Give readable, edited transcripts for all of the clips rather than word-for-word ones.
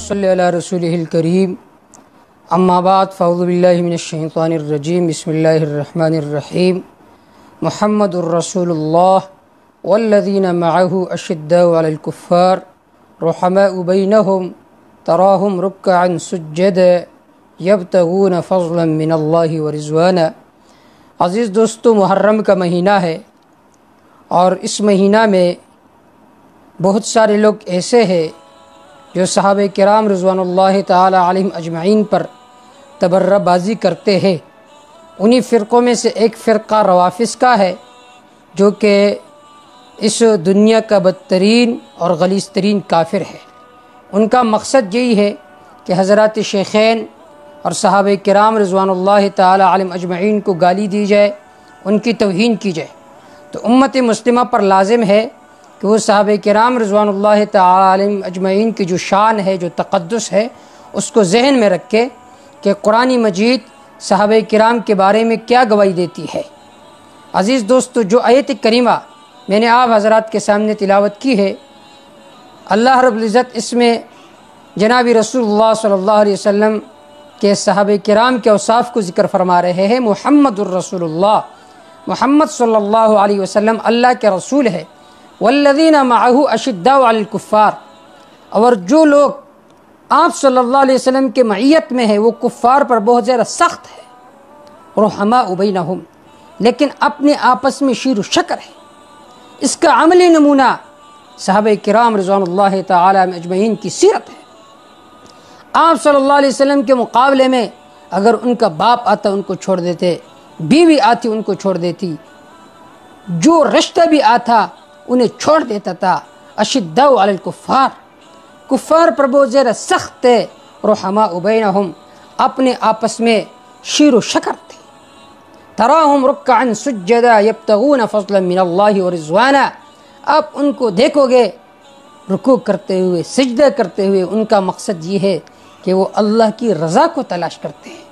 صلی علی رسولہ الکریم اما بعد فاعوذ باللہ من الشیطان الرجیم بسم اللہ الرحمن الرحیم محمد الرسول اللہ والذین معہ اشداء علی الکفار رحماء بینہم تراہم رکعا سجدا یبتغون فضلا من اللہ ورضوانا۔ عزیز دوستو، محرم کا مہینہ ہے اور اس مہینہ میں بہت سارے لوگ ایسے ہیں جو صحابہ کرام رضوان اللہ تعالی علیہم اجمعین پر تبرہ بازی کرتے ہیں۔ انہی فرقوں میں سے ایک فرقہ روافض کا ہے جو کہ اس دنیا کا بدترین اور غلیظ ترین کافر ہے۔ ان کا مقصد یہی ہے کہ حضرات شیخین اور صحابہ کرام رضوان اللہ تعالی علیہم اجمعین کو گالی دی جائے، ان کی توہین کی جائے۔ تو امت مسلمہ پر لازم ہے کہ وہ صحابہ کرام رضوان اللہ تعالی علیہم اجمعین کی جو شان ہے، جو تقدس ہے، اس کو ذہن میں رکھے کہ قرآن مجید صحابہ کرام کے بارے میں کیا گواہی دیتی ہے۔ عزیز دوستو، جو آیت کریمہ میں نے آپ حضرات کے سامنے تلاوت کی ہے، اللہ رب العزت اس میں جناب رسول اللہ صلی اللہ علیہ وسلم کے صحابہ کرام کے اوصاف کو ذکر فرما رہے ہیں۔ محمد الرسول اللہ، محمد صلی اللہ علیہ وسلم اللہ کے رسول ہے۔ والذین معہ اشداء علی الکفار، اور جو لوگ آپ صلی اللہ علیہ وسلم کے معیت میں ہے وہ کفار پر بہت زیادہ سخت ہے۔ رحماء بینہم، لیکن اپنے آپس میں شیر و شکر ہے۔ اس کا عملی نمونہ صحابہ کرام رضوان اللہ تعالی اجمعین کی سیرت ہے۔ آپ صلی اللہ علیہ وسلم کے مقابلے میں اگر ان کا باپ آتا ان کو چھوڑ دیتے، بیوی آتی ان کو چھوڑ دیتی، جو رشتہ بھی آتا انہیں چھوڑ دیتا تھا۔ اشداء علی الکفار، کفار پر بہت زیادہ سخت ہے۔ رحماء بینہم، اپنے آپس میں شیر و شکر تھے۔ تراہم رکعا سجدا یبتغون فضلا من اللہ ورضوانا، آپ ان کو دیکھو گے رکوع کرتے ہوئے، سجدہ کرتے ہوئے، ان کا مقصد یہ ہے کہ وہ اللہ کی رضا کو تلاش کرتے ہیں۔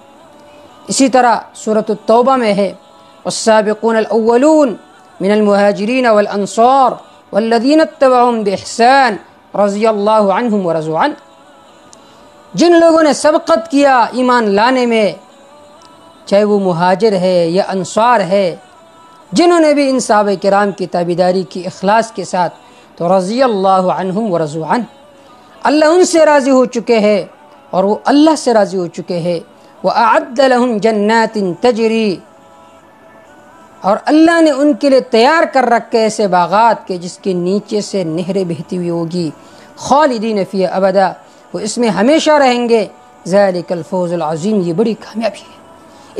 اسی طرح سورۃ التوبہ میں ہے والسابقون الاولون من المہاجرین والانصار والذین اتبعوہم باحسان رضی اللہ عنہم ورضوا عنہ، جن لوگوں نے سبقت کیا ایمان لانے میں، چاہے وہ مہاجر ہے یا انصار ہے، جنہوں نے بھی ان صحابہ کرام کی تابعداری کی اخلاص کے ساتھ، تو رضی اللہ عنہم ورضوا عنہ، اللہ ان سے راضی ہو چکے ہیں اور وہ اللہ سے راضی ہو چکے ہیں۔ وَأَعَدَّ لَهُمْ جَنَّاتٍ تَجْرِي، اور اللہ نے ان کے لیے تیار کر رکھے ایسے باغات کے جس کے نیچے سے نہریں بہتی ہوئی ہوگی، خالدین فیہا ابدا، وہ اس میں ہمیشہ رہیں گے۔ ذالک الفوز العظیم، یہ بڑی کامیابی ہے۔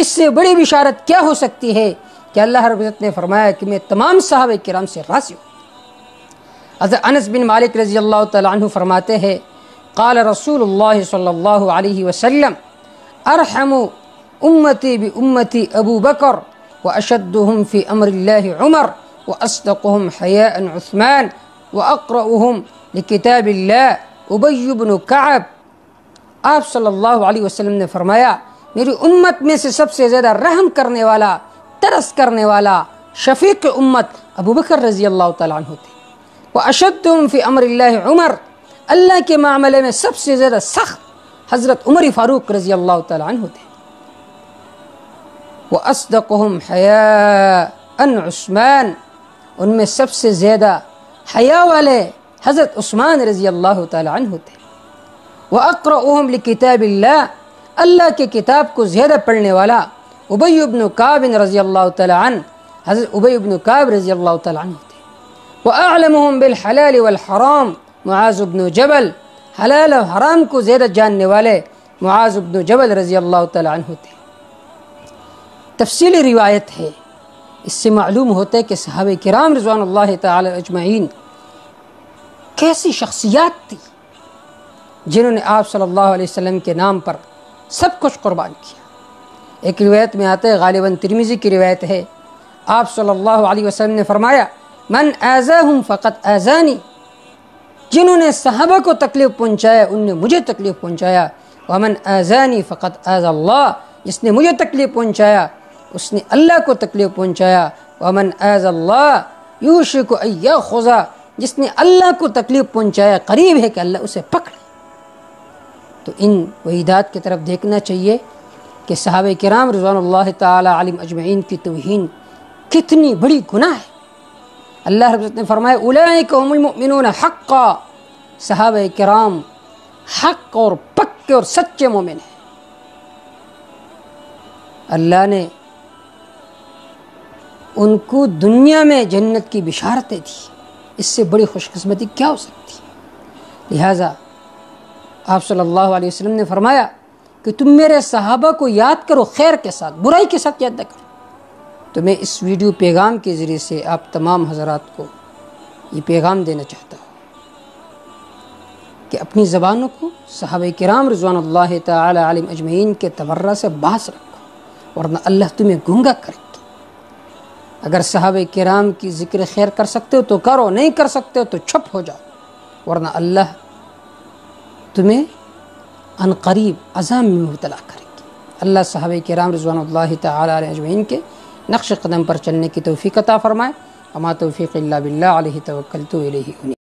اس سے بڑی بشارت کیا ہو سکتی ہے کہ اللہ رب العزت نے فرمایا کہ میں تمام صحابہ کرام سے راضی ہوں۔ حضرت انس بن مالک رضی اللہ تعالیٰ عنہ فرماتے ہیں قال رسول اللہ صلی اللہ علیہ وسلم ارحم امتی بامتی ابو بکر واشدهم فی امر اللہ عمر واصدقهم حیاء عثمان واقرأهم لکتاب اللہ ابی بن کعب۔ آپ صلی اللہ علیہ وسلم نے فرمایا میری امت میں سے سب سے زیادہ رحم کرنے والا، ترس کرنے والا، شفیق امت ابو بکر رضی اللہ تعالیٰ عنہ تھے۔ واشدهم فی امر اللہ عمر، اللہ کے معاملے میں سب سے زیادہ سخت حضرت عمر فاروق رضی اللہ تعالیٰ عنہ تھے۔ وَأَصْدَقُهُمْ حَيَاءً عثمان، ان میں سب سے زیادہ حیا والے حضرت عثمان رضی اللہ تعالیٰ عنہ تھے۔ وَأَقْرَأُهُمْ لِكِتَابِ اللَّهِ، اللہ کے کتاب کو زیادہ پڑھنے والا ابی بن کعب رضی اللہ تعالیٰ عنہ، حضرت ابی بن کعب رضی اللہ تعالیٰ عنہ تھے۔ وَأَعْلَمُهُمْ بِالْحَلَالِ وَالْحَرَامِ معاذ بن جبل، حلال و حرام کو زیادہ جاننے والے معاذ بن جبل رضی اللہ تعالیٰ عنہ تھے۔ تفصیلی روایت ہے، اس سے معلوم ہوتا ہے کہ صحابہ کرام رضوان اللہ تعالی اجمعین کیسی شخصیات تھی جنہوں نے آپ صلی اللہ علیہ وسلم کے نام پر سب کچھ قربان کیا۔ ایک روایت میں آتا ہے، غالباً ترمذی کی روایت ہے، آپ صلی اللہ علیہ وسلم نے فرمایا من آذاہم فقد آذانی، جنہوں نے صحابہ کو تکلیف پہنچایا ان نے مجھے تکلیف پہنچایا۔ ومن آذانی فقد آذى اللہ، جس نے مجھے تکلیف پہنچایا اس نے اللہ کو تکلیف پہنچایا۔ ومن آذى اللہ یوشک ان یاخذ، جس نے اللہ کو تکلیف پہنچایا قریب ہے کہ اللہ اسے پکڑے۔ تو ان وحیدات کی طرف دیکھنا چاہیے کہ صحابہ کرام رضوان اللہ تعالی علیہم اجمعین کی توہین کتنی بڑی گناہ ہے۔ اللہ رب العزت نے فرمایا اولئک هم المؤمنون حقا، صحابہ کرام حق اور پکے اور سچے مومن ہیں۔ اللہ نے ان کو دنیا میں جنت کی بشارتیں دی، اس سے بڑی خوش قسمتی کیا ہو سکتی؟ لہٰذا آپ صلی اللہ علیہ وسلم نے فرمایا کہ تم میرے صحابہ کو یاد کرو خیر کے ساتھ، برائی کے ساتھ یاد نہ کرو۔ تو میں اس ویڈیو پیغام کے ذریعے سے آپ تمام حضرات کو یہ پیغام دینا چاہتا ہوں کہ اپنی زبانوں کو صحابہ کرام رضوان اللہ تعالی علیہم اجمعین کے تبرہ سے باز رکھو، ورنہ اللہ تمہیں گنگا کرے گا۔ اگر صحابہ کرام کی ذکر خیر کر سکتے ہو تو کرو، نہیں کر سکتے ہو تو چھپ ہو جاؤ، ورنہ اللہ تمہیں ان قریب عذاب میں مبتلا کرے گی۔ اللہ صحابہ کرام رضوان اللہ تعالی علیہ اجمعین کے نقش قدم پر چلنے کی توفیق عطا فرمائے۔ وما توفیق الا باللہ علیہ توکلت و الیہ انیب۔